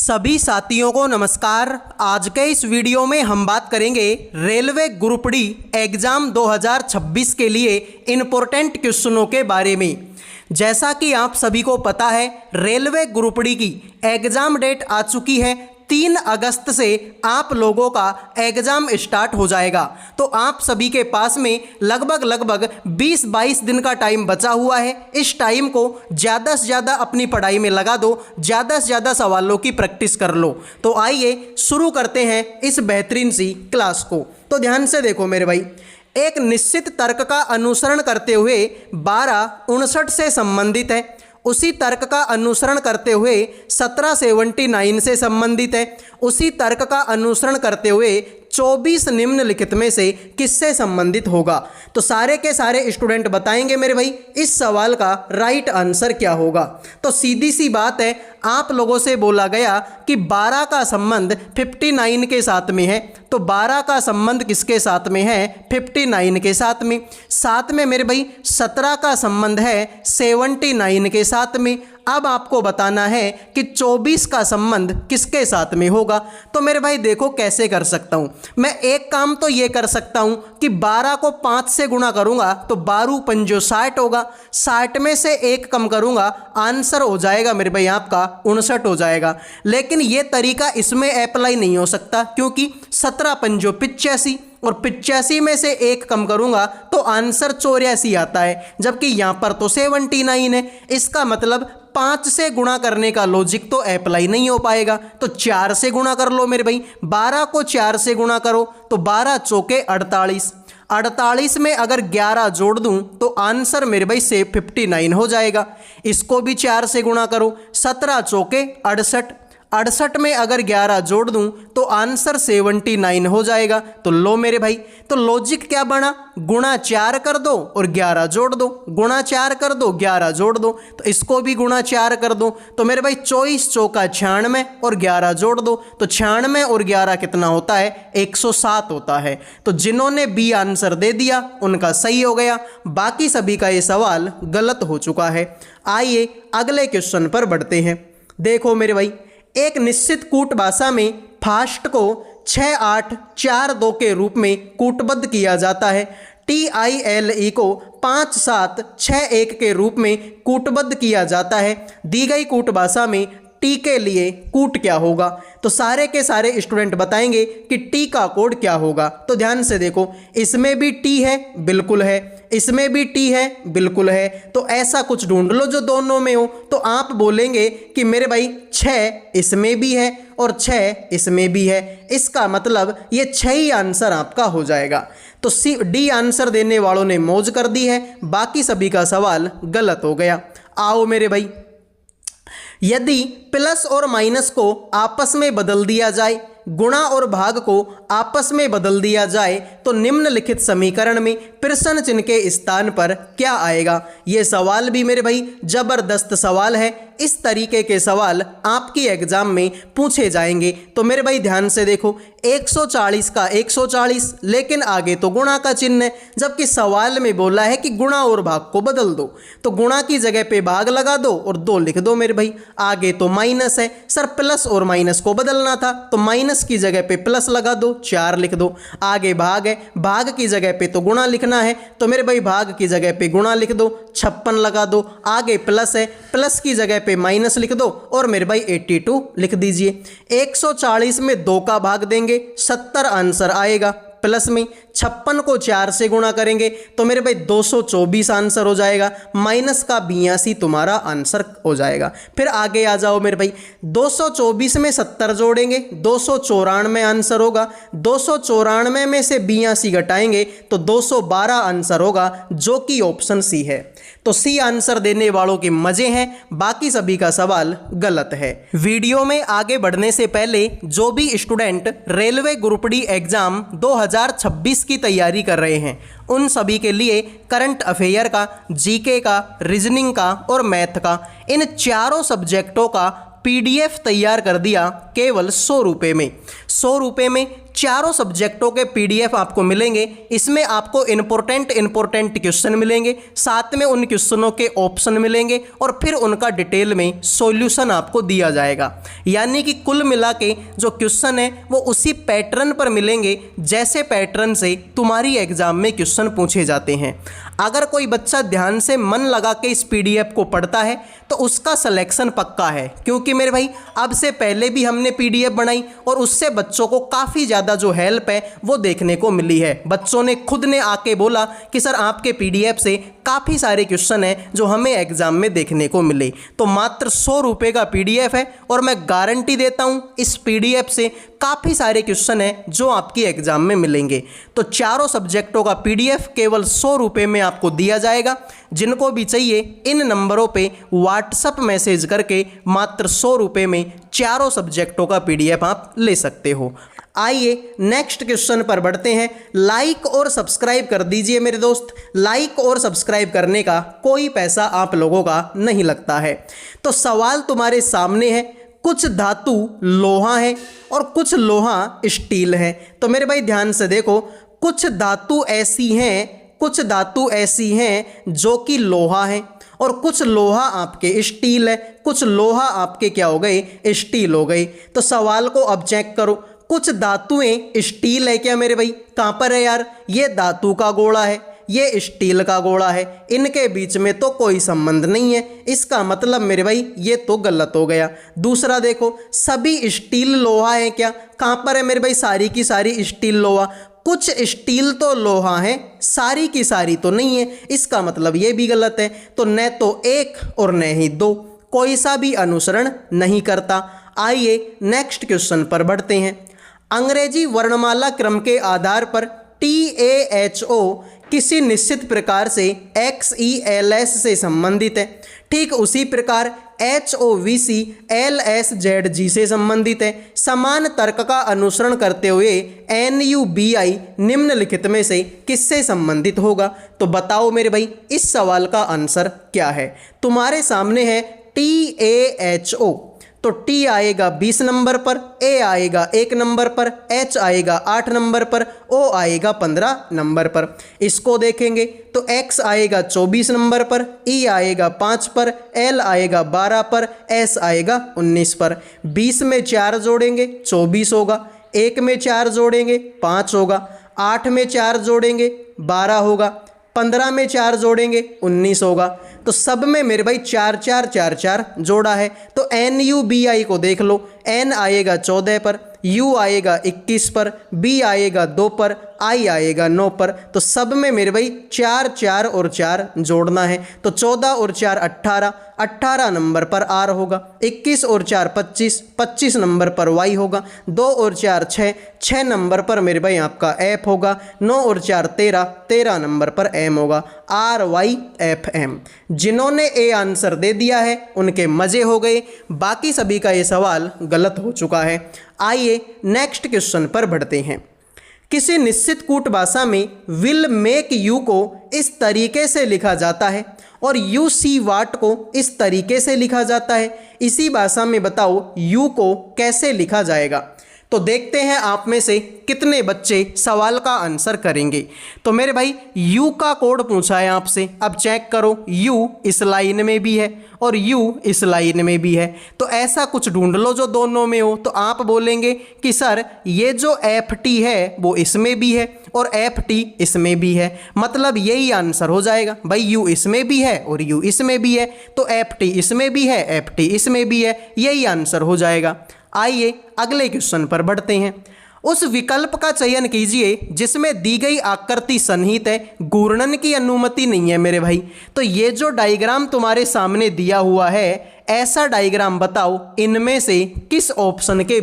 सभी साथियों को नमस्कार। आज के इस वीडियो में हम बात करेंगे रेलवे ग्रुप डी एग्ज़ाम 2026 के लिए इम्पोर्टेंट क्वेश्चनों के बारे में। जैसा कि आप सभी को पता है, रेलवे ग्रुप डी की एग्ज़ाम डेट आ चुकी है। 3 अगस्त से आप लोगों का एग्ज़ाम स्टार्ट हो जाएगा। तो आप सभी के पास में लगभग 20-22 दिन का टाइम बचा हुआ है। इस टाइम को ज़्यादा से ज़्यादा अपनी पढ़ाई में लगा दो, ज़्यादा से ज़्यादा सवालों की प्रैक्टिस कर लो। तो आइए शुरू करते हैं इस बेहतरीन सी क्लास को। तो ध्यान से देखो मेरे भाई, एक निश्चित तर्क का अनुसरण करते हुए 1259 से संबंधित है। उसी तर्क का अनुसरण करते हुए 1779 से संबंधित है। उसी तर्क का अनुसरण करते हुए 24 निम्नलिखित में से किससे संबंधित होगा। तो सारे के सारे स्टूडेंट बताएंगे मेरे भाई इस सवाल का राइट आंसर क्या होगा। तो सीधी सी बात है, आप लोगों से बोला गया कि 12 का संबंध 59 के साथ में है। तो 12 का संबंध किसके साथ में है? 59 के साथ में। साथ में मेरे भाई 17 का संबंध है 79 के साथ में। अब आपको बताना है कि 24 का संबंध किसके साथ में होगा। तो मेरे भाई देखो कैसे कर सकता हूं मैं। एक काम तो ये कर सकता हूं कि 12 को 5 से गुणा करूंगा तो 12 पंजो 60 होगा। 60 में से 1 कम करूंगा, आंसर हो जाएगा मेरे भाई आपका 59 हो जाएगा। लेकिन ये तरीका इसमें अप्लाई नहीं हो सकता, क्योंकि 17 पंजो 85 और 85 में से 1 कम करूंगा तो आंसर 84 आता है, जबकि यहां पर तो 79 है। इसका मतलब 5 से गुणा करने का लॉजिक तो अप्लाई नहीं हो पाएगा। तो 4 से गुणा कर लो मेरे भाई। 12 को 4 से गुणा करो तो 12 चौके 48। 48 में अगर 11 जोड़ दूं तो आंसर मेरे भाई से 59 हो जाएगा। इसको भी 4 से गुणा करो, 17 चौके 68। 68 में अगर 11 जोड़ दूं तो आंसर 79 हो जाएगा। तो लो मेरे भाई, तो लॉजिक क्या बना? गुणा 4 कर दो और 11 जोड़ दो, गुणा 4 कर दो 11 जोड़ दो। तो इसको भी गुणा 4 कर दो तो मेरे भाई 24 चौका 96 और 11 जोड़ दो तो 96 और 11 कितना होता है? 107 होता है। तो जिन्होंने बी आंसर दे दिया उनका सही हो गया, बाकी सभी का ये सवाल गलत हो चुका है। आइए अगले क्वेश्चन पर बढ़ते हैं। देखो मेरे भाई, एक निश्चित कूट भाषा में फास्ट को 6842 के रूप में कूटबद्ध किया जाता है। TILE को 5761 के रूप में कूटबद्ध किया जाता है। दी गई कूट भाषा में टी के लिए कूट क्या होगा। तो सारे के सारे स्टूडेंट बताएंगे कि टी का कोड क्या होगा। तो ध्यान से देखो, इसमें भी टी है, बिल्कुल है। इसमें भी टी है, बिल्कुल है। तो ऐसा कुछ ढूंढ लो जो दोनों में हो। तो आप बोलेंगे कि मेरे भाई 6 इसमें भी है और 6 इसमें भी है। इसका मतलब ये 6 ही आंसर आपका हो जाएगा। तो डी आंसर देने वालों ने मौज कर दी है, बाकी सभी का सवाल गलत हो गया। आओ मेरे भाई, यदि प्लस और माइनस को आपस में बदल दिया जाए, गुणा और भाग को आपस में बदल दिया जाए, तो निम्नलिखित समीकरण में प्रश्न चिन्ह के स्थान पर क्या आएगा। यह सवाल भी मेरे भाई जबरदस्त सवाल है। इस तरीके के सवाल आपकी एग्जाम में पूछे जाएंगे। तो मेरे भाई ध्यान से देखो, 140 का 140, लेकिन आगे तो गुणा का चिन्ह है, जबकि सवाल में बोला है कि गुणा और भाग को बदल दो। तो गुणा की जगह पे भाग लगा दो और 2 लिख दो मेरे भाई। आगे तो माइनस है, सर प्लस और माइनस को बदलना था तो माइनस की जगह पे प्लस लगा दो, 4 लिख दो। आगे भाग है, भाग की जगह पे तो गुणा लिखना है तो मेरे भाई भाग की जगह पे गुणा लिख दो, 56 लगा दो। आगे प्लस है, प्लस की जगह पे माइनस लिख दो और मेरे भाई 82 लिख दीजिए। 140 में 2 का भाग देंगे, 70 आंसर आएगा। प्लस में 56 को 4 से गुणा करेंगे तो मेरे भाई 224 आंसर हो जाएगा। माइनस का 82 तुम्हारा आंसर हो जाएगा। फिर आगे आ जाओ मेरे भाई, 224 में 70 जोड़ेंगे, 294 आंसर होगा। 294 में से 82 घटाएंगे तो 212 आंसर होगा, जो कि ऑप्शन सी है। तो सी आंसर देने वालों के मजे हैं, बाकी सभी का सवाल गलत है। वीडियो में आगे बढ़ने से पहले जो भी student railway group D exam 2026 की तैयारी कर रहे हैं, उन सभी के लिए करंट अफेयर का, जीके का, रीजनिंग का और मैथ का, इन चारों सब्जेक्टों का PDF तैयार कर दिया केवल 100 रुपये में। 100 रुपये में चारों सब्जेक्टों के पीडीएफ आपको मिलेंगे। इसमें आपको इंपॉर्टेंट क्वेश्चन मिलेंगे, साथ में उन क्वेश्चनों के ऑप्शन मिलेंगे और फिर उनका डिटेल में सॉल्यूशन आपको दिया जाएगा। यानी कि कुल मिला के जो क्वेश्चन है वो उसी पैटर्न पर मिलेंगे जैसे पैटर्न से तुम्हारी एग्जाम में क्वेश्चन पूछे जाते हैं। अगर कोई बच्चा ध्यान से मन लगा के इस पीडीएफ को पढ़ता है तो उसका सिलेक्शन पक्का है, क्योंकि मेरे भाई अब से पहले भी हमने पीडीएफ बनाई और उससे बच्चों को काफ़ी ज़्यादा जो हेल्प है वो देखने को मिली है। बच्चों ने खुद ने आके बोला कि सर आपके पीडीएफ से काफ़ी सारे क्वेश्चन हैं जो हमें एग्जाम में देखने को मिले। तो मात्र 100 रुपये का पीडीएफ है और मैं गारंटी देता हूँ इस पीडीएफ से काफ़ी सारे क्वेश्चन हैं जो आपकी एग्जाम में मिलेंगे। तो चारों सब्जेक्टों का पीडीएफ केवल 100 रुपये में आपको दिया जाएगा। जिनको भी चाहिए इन नंबरों पे व्हाट्सएप मैसेज करके मात्र 100 रुपये में चारों सब्जेक्टों का पीडीएफ आप ले सकते हो। आइए नेक्स्ट क्वेश्चन पर बढ़ते हैं। लाइक और सब्सक्राइब कर दीजिए मेरे दोस्त। लाइक और सब्सक्राइब करने का कोई पैसा आप लोगों का नहीं लगता है। तो सवाल तुम्हारे सामने है, कुछ धातु लोहा है और कुछ लोहा स्टील है। तो मेरे भाई ध्यान से देखो, कुछ धातु ऐसी हैं जो कि लोहा है और कुछ लोहा आपके स्टील है, कुछ लोहा आपके क्या हो गए, स्टील हो गए। तो सवाल को अब चेक करो, कुछ धातुएं स्टील है क्या मेरे भाई? कहाँ पर है यार? ये धातु का गोला है, ये स्टील का गोला है, इनके बीच में तो कोई संबंध नहीं है। इसका मतलब मेरे भाई ये तो गलत हो गया। दूसरा देखो, सभी स्टील लोहा है क्या? कहाँ पर है मेरे भाई? सारी की सारी स्टील लोहा। कुछ स्टील तो लोहा है, सारी की सारी तो नहीं है। इसका मतलब ये भी गलत है। तो न तो एक और न ही दो, कोई सा भी अनुसरण नहीं करता। आइए नेक्स्ट क्वेश्चन पर बढ़ते हैं। अंग्रेजी वर्णमाला क्रम के आधार पर TAHO किसी निश्चित प्रकार से XELS से संबंधित है। ठीक उसी प्रकार HOVC LSZG से संबंधित है। समान तर्क का अनुसरण करते हुए NUBI निम्नलिखित में से किससे संबंधित होगा? तो बताओ मेरे भाई इस सवाल का आंसर क्या है? तुम्हारे सामने है TAHO। तो T आएगा 20 नंबर पर, A आएगा 1 नंबर पर, H आएगा 8 नंबर पर, O आएगा 15 नंबर पर। इसको देखेंगे तो X आएगा 24 नंबर पर, E आएगा 5 पर, L आएगा 12 पर, S आएगा 19 पर। 20 में 4 जोड़ेंगे 24 होगा, 1 में 4 जोड़ेंगे 5 होगा, 8 में 4 जोड़ेंगे 12 होगा, 15 में 4 जोड़ेंगे 19 होगा। तो सब में मेरे भाई 4 4 4 4 जोड़ा है। तो NUBI को देख लो, N आएगा 14 पर, U आएगा 21 पर, B आएगा 2 पर, I आएगा 9 पर। तो सब में मेरे भाई 4 4 और 4 जोड़ना है। तो 14 और 4 18, 18 नंबर पर R होगा, 21 और 4 25, 25 नंबर पर Y होगा, 2 और 4 6, 6 नंबर पर मेरे भाई आपका F होगा, 9 और 4 13, 13 नंबर पर M होगा। RYFM। जिन्होंने ए आंसर दे दिया है उनके मज़े हो गए, बाकी सभी का ये सवाल गलत हो चुका है। आइए नेक्स्ट क्वेश्चन पर बढ़ते हैं। किसी निश्चित कूट भाषा में विल मेक यू को इस तरीके से लिखा जाता है और यू सी वाट को इस तरीके से लिखा जाता है। इसी भाषा में बताओ यू को कैसे लिखा जाएगा? तो देखते हैं आप में से कितने बच्चे सवाल का आंसर करेंगे। तो मेरे भाई यू का कोड पूछा है आपसे, अब चेक करो, यू इस लाइन में भी है और यू इस लाइन में भी है। तो ऐसा कुछ ढूंढ लो जो दोनों में हो। तो आप बोलेंगे कि सर ये जो FT है वो इसमें भी है और FT इसमें भी है, मतलब यही आंसर हो जाएगा। भाई यू इसमें भी है और यू इसमें भी है, तो FT इसमें भी है, FT इसमें भी है, यही आंसर हो जाएगा। आइए अगले क्वेश्चन पर बढ़ते हैं। उस विकल्प का चयन कीजिए जिसमें दी गई आकृति सन्निहित है, घूर्णन की अनुमति नहीं है मेरे भाई। तो ये जो डायग्राम तुम्हारे सामने दिया हुआ है, ऐसा डायग्राम बताओ इनमें से किस ऑप्शन के,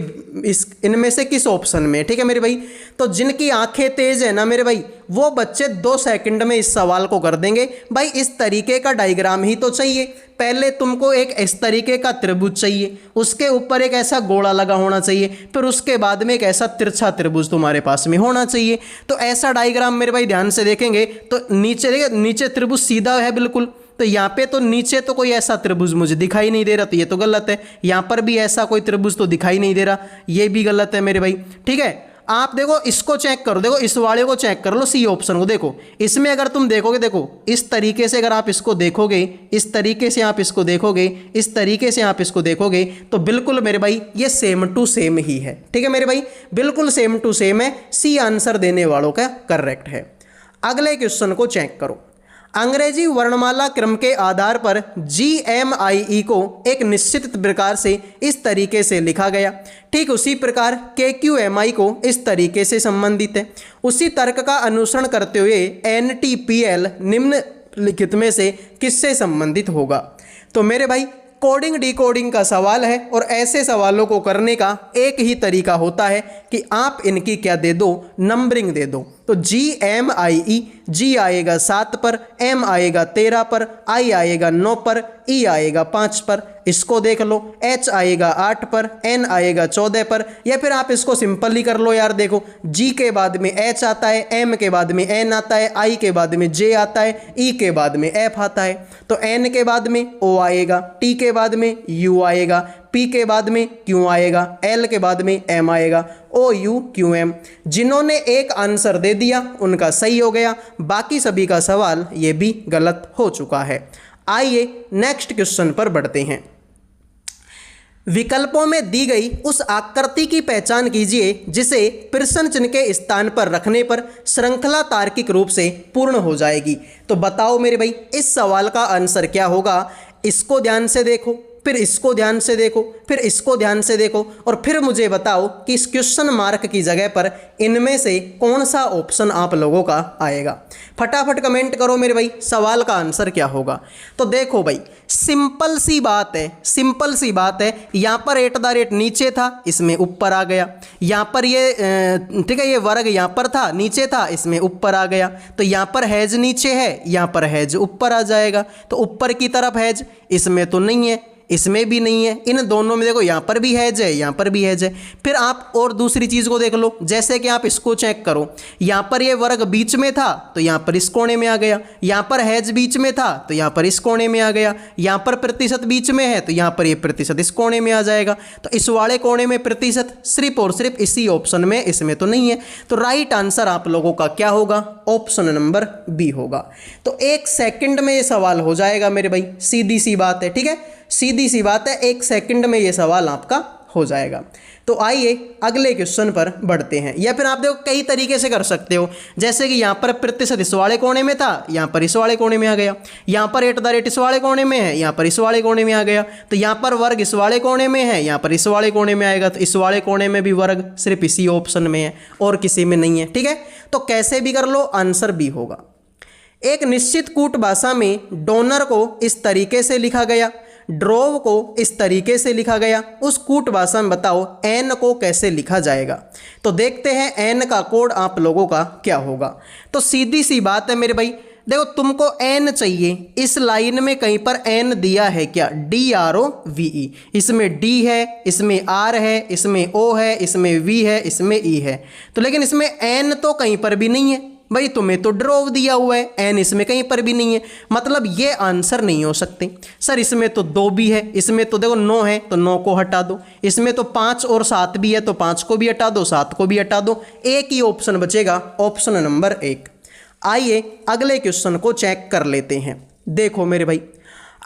इनमें से किस ऑप्शन में, ठीक है मेरे भाई। तो जिनकी आंखें तेज है ना मेरे भाई, वो बच्चे 2 सेकंड में इस सवाल को कर देंगे। भाई इस तरीके का डायग्राम ही तो चाहिए। पहले तुमको एक इस तरीके का त्रिभुज चाहिए, उसके ऊपर एक ऐसा गोला लगा होना चाहिए, फिर उसके बाद में एक ऐसा तिरछा त्रिभुज तुम्हारे पास में होना चाहिए। तो ऐसा डायग्राम मेरे भाई ध्यान से देखेंगे तो नीचे त्रिभुज सीधा है बिल्कुल, तो यहाँ पे तो नीचे तो कोई ऐसा त्रिभुज मुझे दिखाई नहीं दे रहा, तो ये तो गलत है। यहाँ पर भी ऐसा कोई त्रिभुज तो दिखाई नहीं दे रहा, ये भी गलत है मेरे भाई, ठीक है। आप देखो इसको चेक करो, देखो इस वाले को चेक कर लो, सी ऑप्शन को देखो। इसमें अगर तुम देखोगे, देखो इस तरीके से अगर आप इसको देखोगे, इस तरीके से आप इसको देखोगे, इस तरीके से आप इसको देखोगे, तो बिल्कुल मेरे भाई ये सेम टू सेम ही है। ठीक है मेरे भाई, बिल्कुल सेम टू सेम है। सी आंसर देने वालों का करेक्ट है। अगले क्वेश्चन को चेक करो। अंग्रेजी वर्णमाला क्रम के आधार पर GMIE को एक निश्चित प्रकार से इस तरीके से लिखा गया। ठीक उसी प्रकार KQMI को इस तरीके से संबंधित है। उसी तर्क का अनुसरण करते हुए NTPL निम्नलिखित में से किससे संबंधित होगा? तो मेरे भाई कोडिंग डिकोडिंग का सवाल है और ऐसे सवालों को करने का एक ही तरीका होता है कि आप इनकी क्या दे दो, नंबरिंग दे दो। तो GMIE, G आएगा 7 पर, M आएगा 13 पर, I आएगा 9 पर, E आएगा 5 पर। इसको देख लो, H आएगा 8 पर, N आएगा 14 पर, या फिर आप इसको सिंपली कर लो यार। देखो G के बाद में H आता है, M के बाद में N आता है, I के बाद में J आता है, E के बाद में F आता है, तो N के बाद में O आएगा, T के बाद में U आएगा, P के बाद में Q आएगा, L के बाद में M आएगा, OUQM। जिन्होंने एक आंसर दे दिया उनका सही हो गया, बाकी सभी का सवाल ये भी गलत हो चुका है। आइए नेक्स्ट क्वेश्चन पर बढ़ते हैं। विकल्पों में दी गई उस आकृति की पहचान कीजिए जिसे प्रश्न चिन्ह के स्थान पर रखने पर श्रृंखला तार्किक रूप से पूर्ण हो जाएगी। तो बताओ मेरे भाई इस सवाल का आंसर क्या होगा? इसको ध्यान से देखो, फिर इसको ध्यान से देखो, फिर इसको ध्यान से देखो, और फिर मुझे बताओ कि इस क्वेश्चन मार्क की जगह पर इनमें से कौन सा ऑप्शन आप लोगों का आएगा। फटाफट कमेंट करो मेरे भाई, सवाल का आंसर क्या होगा। तो देखो भाई सिंपल सी बात है, सिंपल सी बात है। यहाँ पर @ नीचे था, इसमें ऊपर आ गया। यहाँ पर ये ठीक है, ये वर्ग यहाँ पर था, नीचे था, इसमें ऊपर आ गया। तो यहाँ पर हैज नीचे है, यहाँ पर हैज ऊपर आ जाएगा। तो ऊपर की तरफ हैज, इसमें तो नहीं है, इसमें भी नहीं है, इन दोनों में देखो यहाँ पर भी हैज है, यहाँ पर भी हैज है। फिर आप और दूसरी चीज़ को देख लो, जैसे कि आप इसको चेक करो, यहाँ पर ये वर्ग बीच में था तो यहाँ पर इस कोने में आ गया, यहाँ पर हैज बीच में था तो यहाँ पर इस कोने में आ गया, यहाँ पर प्रतिशत बीच में है तो यहाँ पर ये प्रतिशत इस कोने में आ जाएगा। तो इस वाले कोने में प्रतिशत सिर्फ और सिर्फ इसी ऑप्शन में, इसमें तो नहीं है। तो राइट आंसर आप लोगों का क्या होगा? ऑप्शन नंबर बी होगा। तो 1 सेकंड में ये सवाल हो जाएगा मेरे भाई, सीधी सी बात है। ठीक है, सीधी सी बात है, 1 सेकंड में ये सवाल आपका हो जाएगा। तो आइए अगले क्वेश्चन पर बढ़ते हैं। या फिर आप देखो कई तरीके से कर सकते हो, जैसे कि यहाँ पर प्रतिशत इस वाले कोने में था, यहाँ पर इस वाले कोने में आ गया। यहाँ पर @ इस वाले कोने में है, यहाँ पर इस वाले कोने में आ गया। तो यहाँ पर वर्ग इस वाले कोने में है, यहाँ पर इस वाले कोने में आएगा। तो इस वाले कोने में भी वर्ग सिर्फ इसी ऑप्शन में है और किसी में नहीं है। ठीक है, तो कैसे भी कर लो आंसर बी होगा। एक निश्चित कूट भाषा में डोनर को इस तरीके से लिखा गया, ड्रोव को इस तरीके से लिखा गया। उस कूट भाषा में बताओ एन को कैसे लिखा जाएगा। तो देखते हैं एन का कोड आप लोगों का क्या होगा। तो सीधी सी बात है मेरे भाई, देखो तुमको एन चाहिए, इस लाइन में कहीं पर एन दिया है क्या? DROVE, इसमें D है, इसमें R है, इसमें O है, इसमें V है, इसमें E है। तो लेकिन इसमें एन तो कहीं पर भी नहीं है भाई, तुम्हें तो ड्रोव दिया हुआ है, एन इसमें कहीं पर भी नहीं है, मतलब ये आंसर नहीं हो सकते। सर इसमें तो 2 भी है, इसमें तो देखो 9 है तो 9 को हटा दो, इसमें तो 5 और 7 भी है तो 5 को भी हटा दो, 7 को भी हटा दो, एक ही ऑप्शन बचेगा, ऑप्शन नंबर 1। आइए अगले क्वेश्चन को चेक कर लेते हैं। देखो मेरे भाई,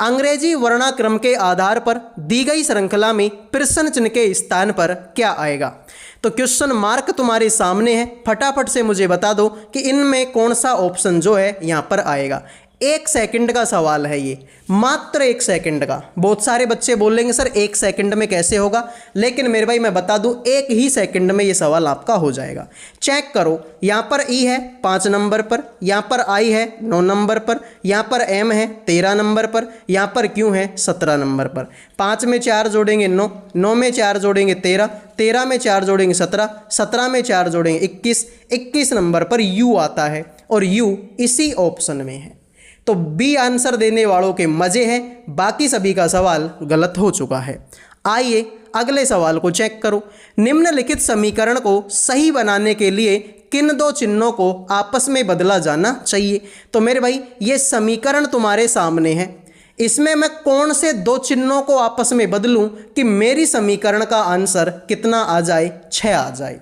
अंग्रेजी वर्णाक्रम के आधार पर दी गई श्रृंखला में प्रश्न चिन्ह के स्थान पर क्या आएगा? तो क्वेश्चन मार्क तुम्हारे सामने है, फटाफट से मुझे बता दो कि इनमें कौन सा ऑप्शन जो है यहाँ पर आएगा। 1 सेकंड का सवाल है ये, मात्र 1 सेकंड का। बहुत सारे बच्चे बोलेंगे सर 1 सेकंड में कैसे होगा, लेकिन मेरे भाई मैं बता दूं 1 ही सेकंड में ये सवाल आपका हो जाएगा। चेक करो, यहाँ पर ई है 5 नंबर पर, यहाँ पर आई है 9 नंबर पर, यहाँ पर एम है 13 नंबर पर, यहाँ पर क्यू है 17 नंबर पर। 5 में 4 जोड़ेंगे 9, 9 में 4 जोड़ेंगे 13, 13 में 4 जोड़ेंगे 17, 17 में 4 जोड़ेंगे 21, 21 नंबर पर यू आता है और यू इसी ऑप्शन में है। तो बी आंसर देने वालों के मजे हैं, बाकी सभी का सवाल गलत हो चुका है। आइए अगले सवाल को चेक करो। निम्नलिखित समीकरण को सही बनाने के लिए किन 2 चिन्हों को आपस में बदला जाना चाहिए? तो मेरे भाई ये समीकरण तुम्हारे सामने है, इसमें मैं कौन से 2 चिन्हों को आपस में बदलूं कि मेरी समीकरण का आंसर कितना आ जाए? 6 आ जाए।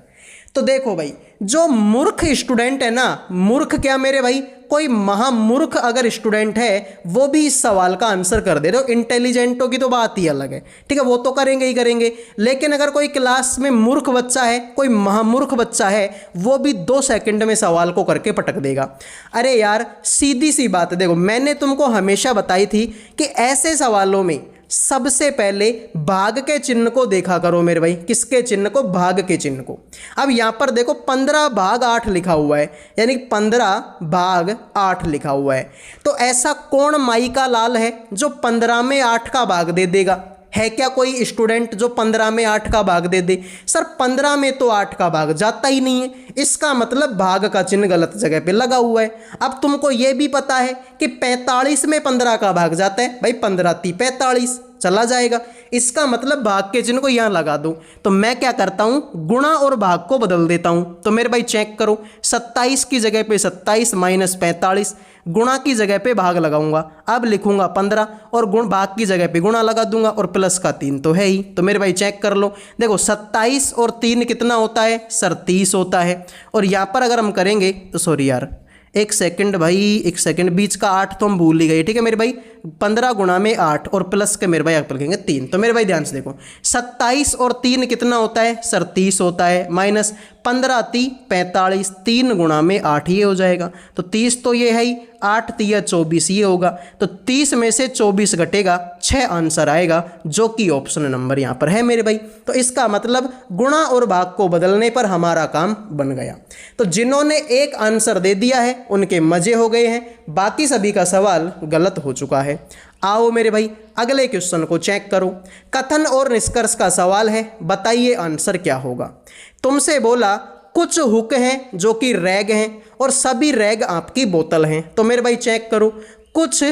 तो देखो भाई, जो मूर्ख स्टूडेंट है ना, मूर्ख क्या मेरे भाई, कोई महामूर्ख अगर स्टूडेंट है वो भी इस सवाल का आंसर कर दे रहे हो, इंटेलिजेंटों की तो बात ही अलग है, ठीक है, वो तो करेंगे ही करेंगे। लेकिन अगर कोई क्लास में मूर्ख बच्चा है, कोई महामूर्ख बच्चा है, वो भी 2 सेकंड में सवाल को करके पटक देगा। अरे यार सीधी सी बात है, देखो मैंने तुमको हमेशा बताई थी कि ऐसे सवालों में सबसे पहले भाग के चिन्ह को देखा करो मेरे भाई। किसके चिन्ह को? भाग के चिन्ह को। अब यहां पर देखो 15 भाग 8 लिखा हुआ है, यानी 15 भाग 8 लिखा हुआ है। तो ऐसा कौन माई का लाल है जो 15 में 8 का भाग दे देगा? है क्या कोई स्टूडेंट जो 15 में 8 का भाग दे दे? सर 15 में तो 8 का भाग जाता ही नहीं है, इसका मतलब भाग का चिन्ह गलत जगह पे लगा हुआ है। अब तुमको ये भी पता है कि 45 में 15 का भाग जाता है, भाई 15 × 3 = 45 चला जाएगा, इसका मतलब भाग के चिन्ह को यहां लगा दूं। तो मैं क्या करता हूं, गुणा और भाग को बदल देता हूं। तो मेरे भाई चेक करो, 27 की जगह पे 27 माइनस 45, गुणा की जगह पे भाग लगाऊंगा, अब लिखूंगा 15 और भाग की जगह पे गुणा लगा दूंगा और प्लस का 3 तो है ही। तो मेरे भाई चेक कर लो, देखो 27 और 3 कितना होता है सर? 30 होता है। और यहाँ पर अगर हम करेंगे तो सॉरी यार, एक सेकंड भाई, एक सेकंड, बीच का 8 तो हम भूल ही गए, ठीक है मेरे भाई। 15 गुणा में 8 और प्लस के मेरे भाई आप लिखेंगे 3। तो मेरे भाई ध्यान से देखो, 27 और 3 कितना होता है सर? 30 होता है, माइनस 15 × 3 = 45, 3 गुणा में 8 ये हो जाएगा। तो 30 तो ये है ही, 8 × 3 = 24 ये होगा। तो 30 में से 24 घटेगा, 6 आंसर आएगा, जो कि ऑप्शन नंबर यहाँ पर है मेरे भाई। तो इसका मतलब गुणा और भाग को बदलने पर हमारा काम बन गया। तो जिन्होंने एक आंसर दे दिया है उनके मजे हो गए हैं, बाकी सभी का सवाल गलत हो चुका है। आओ मेरे भाई अगले क्वेश्चन को चेक करो। कथन और निष्कर्ष का सवाल है, बताइए आंसर क्या होगा। तुमसे बोला कुछ हुक हैं जो कि रैग हैं और सभी रैग आपकी बोतल हैं। तो मेरे भाई चेक करो, कुछ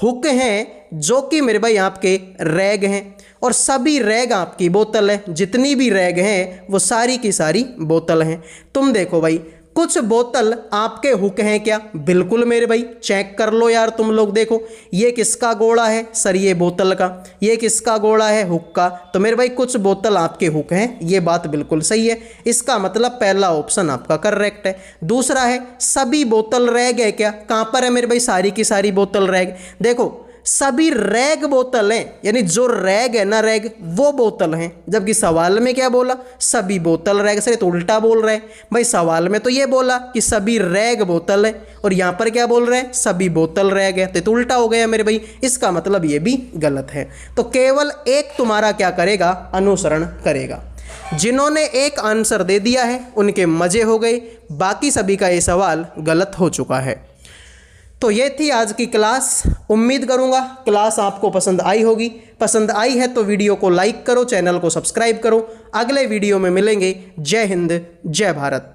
हुक हैं जो कि मेरे भाई आपके रैग हैं और सभी रैग आपकी बोतल है। जितनी भी रैग हैं वो सारी की सारी बोतल हैं। तुम देखो भाई, कुछ बोतल आपके हुक हैं क्या? बिल्कुल मेरे भाई, चेक कर लो यार तुम लोग। देखो ये किसका गोला है सर? ये बोतल का। ये किसका गोला है? हुक का। तो मेरे भाई कुछ बोतल आपके हुक हैं, ये बात बिल्कुल सही है। इसका मतलब पहला ऑप्शन आपका करेक्ट है। दूसरा है सभी बोतल रैग है क्या? कहाँ पर है मेरे भाई सारी की सारी बोतल रैग? देखो सभी रैग बोतल हैं, यानी जो रैग है ना रैग, वो बोतल हैं। जबकि सवाल में क्या बोला? सभी बोतल रैग। सर तो उल्टा बोल रहे हैं भाई, सवाल में तो ये बोला कि सभी रैग बोतल है और यहाँ पर क्या बोल रहे हैं? सभी बोतल रैग है। तो उल्टा हो गया मेरे भाई, इसका मतलब ये भी गलत है। तो केवल एक तुम्हारा क्या करेगा? अनुसरण करेगा। जिन्होंने एक आंसर दे दिया है उनके मजे हो गए, बाकी सभी का ये सवाल गलत हो चुका है। तो ये थी आज की क्लास। उम्मीद करूंगा क्लास आपको पसंद आई होगी। पसंद आई है तो वीडियो को लाइक करो, चैनल को सब्सक्राइब करो। अगले वीडियो में मिलेंगे। जय हिंद, जय भारत।